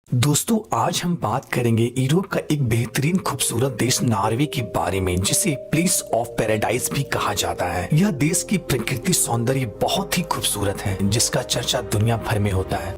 दोस्तों आज हम बात करेंगे यूरोप का एक बेहतरीन खूबसूरत देश नॉर्वे के बारे में, जिसे प्लेस ऑफ पैराडाइज भी कहा जाता है। यह देश की प्रकृति सौंदर्य बहुत ही खूबसूरत है, जिसका चर्चा दुनिया भर में होता है।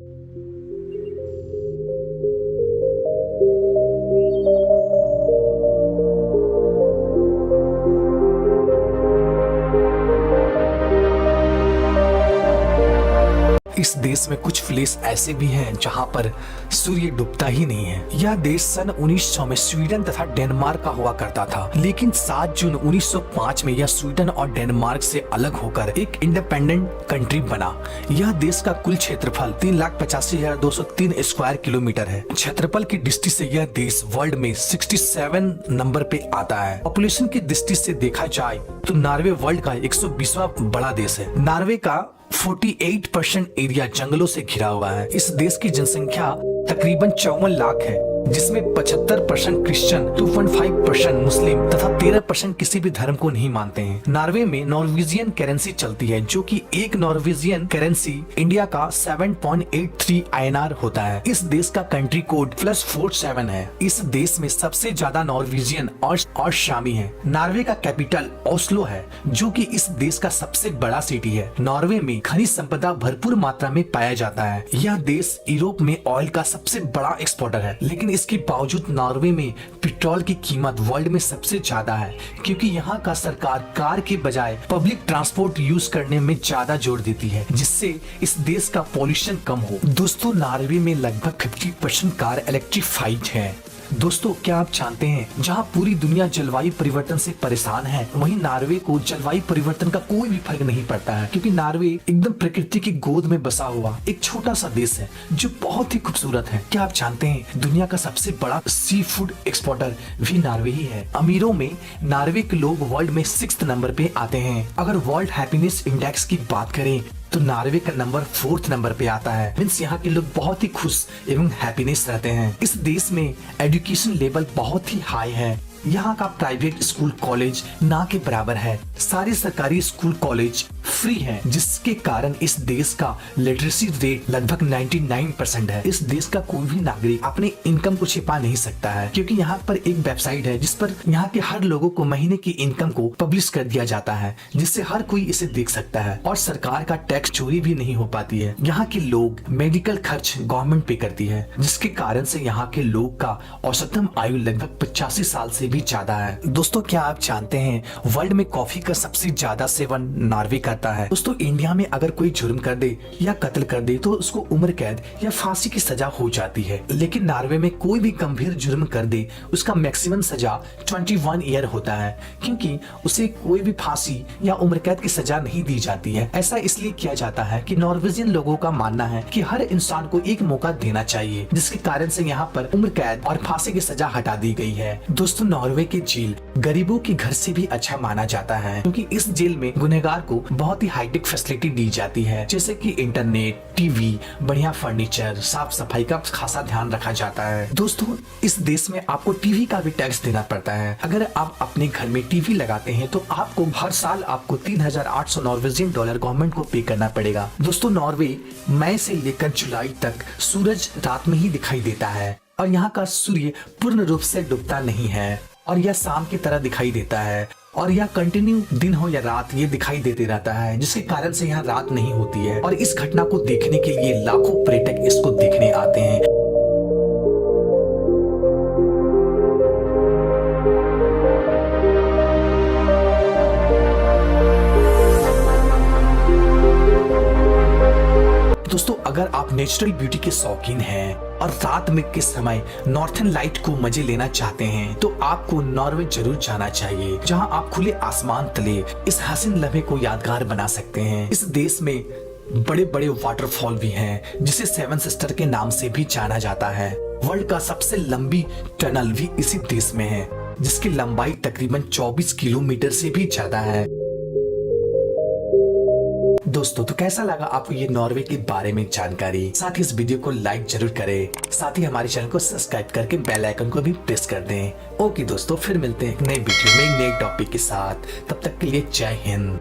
इस देश में कुछ प्लेस ऐसे भी हैं जहां पर सूर्य डूबता ही नहीं है। यह देश सन 1900 में स्वीडन तथा डेनमार्क का हुआ करता था, लेकिन 7 जून 1905 में यह स्वीडन और डेनमार्क से अलग होकर एक इंडिपेंडेंट कंट्री बना। यह देश का कुल क्षेत्रफल 3,85,203 स्क्वायर किलोमीटर है। क्षेत्रफल की दृष्टि से यह देश वर्ल्ड में 67 नंबर पे आता है। पॉपुलेशन की दृष्टि से देखा जाए तो नॉर्वे वर्ल्ड का 120वां बड़ा देश है। नॉर्वे का 48% एरिया जंगलों से घिरा हुआ है। इस देश की जनसंख्या तकरीबन 54 लाख है, जिसमें 75% क्रिश्चियन, 2.5% मुस्लिम तथा 13% किसी भी धर्म को नहीं मानते हैं। नॉर्वे में नॉर्वेजियन करेंसी चलती है, जो कि एक नॉर्वेजियन करेंसी इंडिया का 7.83 INR होता है। इस देश का कंट्री कोड +47 है। इस देश में सबसे ज्यादा नॉर्वेजियन और शामी है। नॉर्वे का कैपिटल ओस्लो है, जो कि इस देश का सबसे बड़ा सिटी है। नॉर्वे में खनिज संपदा भरपूर मात्रा में पाया जाता है। यह देश यूरोप में ऑयल का सबसे बड़ा एक्सपोर्टर है, लेकिन इसके बावजूद नॉर्वे में पेट्रोल की कीमत वर्ल्ड में सबसे ज्यादा है, क्योंकि यहाँ का सरकार कार के बजाय पब्लिक ट्रांसपोर्ट यूज करने में ज्यादा जोर देती है, जिससे इस देश का पॉल्यूशन कम हो। दोस्तों नॉर्वे में लगभग 50% कार इलेक्ट्रिफाइड है। दोस्तों क्या आप जानते हैं, जहां पूरी दुनिया जलवायु परिवर्तन से परेशान है, वहीं नॉर्वे को जलवायु परिवर्तन का कोई भी फर्क नहीं पड़ता है, क्योंकि नॉर्वे एकदम प्रकृति की गोद में बसा हुआ एक छोटा सा देश है जो बहुत ही खूबसूरत है। क्या आप जानते हैं, दुनिया का सबसे बड़ा सी फूड एक्सपोर्टर भी नॉर्वे ही है। अमीरों में नॉर्वे के लोग वर्ल्ड में 6th नंबर पे आते हैं। अगर वर्ल्ड हैप्पीनेस इंडेक्स की बात करें तो नॉर्वे का नंबर 4th नंबर पे आता है। मीन्स यहाँ के लोग बहुत ही खुश एवं हैप्पीनेस रहते हैं। इस देश में एजुकेशन लेवल बहुत ही हाई है। यहाँ का प्राइवेट स्कूल कॉलेज ना के बराबर है। सारे सरकारी स्कूल कॉलेज फ्री हैं, जिसके कारण इस देश का लिटरेसी रेट लगभग 99% है। इस देश का कोई भी नागरिक अपने इनकम को छिपा नहीं सकता है, क्योंकि यहाँ पर एक वेबसाइट है जिस पर यहाँ के हर लोगों को महीने की इनकम को पब्लिश कर दिया जाता है, जिससे हर कोई इसे देख सकता है और सरकार का टैक्स चोरी भी नहीं हो पाती है। यहाँ के लोग मेडिकल खर्च गवर्नमेंट पे करती है, जिसके कारण से यहाँ के लोग का औसतम आयु लगभग 85 साल से भी ज्यादा है। दोस्तों क्या आप जानते हैं, वर्ल्ड में कॉफी का सबसे ज्यादा सेवन नॉर्वे करता है। दोस्तों इंडिया में अगर कोई जुर्म कर दे या कत्ल कर दे तो उसको उम्र कैद या फांसी की सजा हो जाती है, लेकिन नॉर्वे में कोई भी गंभीर जुर्म कर दे उसका मैक्सिमम सजा 21 ईयर होता है, क्योंकि उसे कोई भी फांसी या उम्र कैद की सजा नहीं दी जाती है। ऐसा इसलिए किया जाता है कि नॉर्वेजियन लोगों का मानना है कि हर इंसान को एक मौका देना चाहिए, जिसके कारण से यहाँ पर उम्र कैद और फांसी की सजा हटा दी गई है। दोस्तों नॉर्वे की जेल गरीबों के घर से भी अच्छा माना जाता है, क्योंकि इस जेल में गुनहगार को बहुत ही हाईटेक फैसिलिटी दी जाती है, जैसे कि इंटरनेट, टीवी, बढ़िया फर्नीचर, साफ सफाई का खासा ध्यान रखा जाता है। दोस्तों इस देश में आपको टीवी का भी टैक्स देना पड़ता है। अगर आप अपने घर में टीवी लगाते हैं तो आपको हर साल आपको 3,800 नॉर्वेजियन डॉलर गवर्नमेंट को पे करना पड़ेगा। दोस्तों नॉर्वे मई से लेकर जुलाई तक सूरज रात में ही दिखाई देता है, और यहाँ का सूर्य पूर्ण रूप से डूबता नहीं है, और यह शाम की तरह दिखाई देता है, और यह कंटिन्यू दिन हो या रात ये दिखाई देते रहता है, जिसके कारण से यहाँ रात नहीं होती है। और इस घटना को देखने के लिए लाखों पर्यटक इसको देखने आते हैं। दोस्तों अगर आप नेचुरल ब्यूटी के शौकीन हैं और रात में के समय नॉर्थन लाइट को मजे लेना चाहते हैं, तो आपको नॉर्वे जरूर जाना चाहिए, जहां आप खुले आसमान तले इस हसीन लम्हे को यादगार बना सकते हैं। इस देश में बड़े बड़े वाटरफॉल भी हैं, जिसे 7 सिस्टर के नाम से भी जाना जाता है। वर्ल्ड का सबसे लंबी टनल भी इसी देश में है, जिसकी लंबाई तकरीबन 24 किलोमीटर से भी ज्यादा है। दोस्तों तो कैसा लगा आपको ये नॉर्वे के बारे में जानकारी? साथ ही इस वीडियो को लाइक जरूर करें, साथ ही हमारे चैनल को सब्सक्राइब करके बेल आइकन को भी प्रेस कर दें। ओके दोस्तों, फिर मिलते हैं एक नए वीडियो में एक नए टॉपिक के साथ। तब तक के लिए जय हिंद।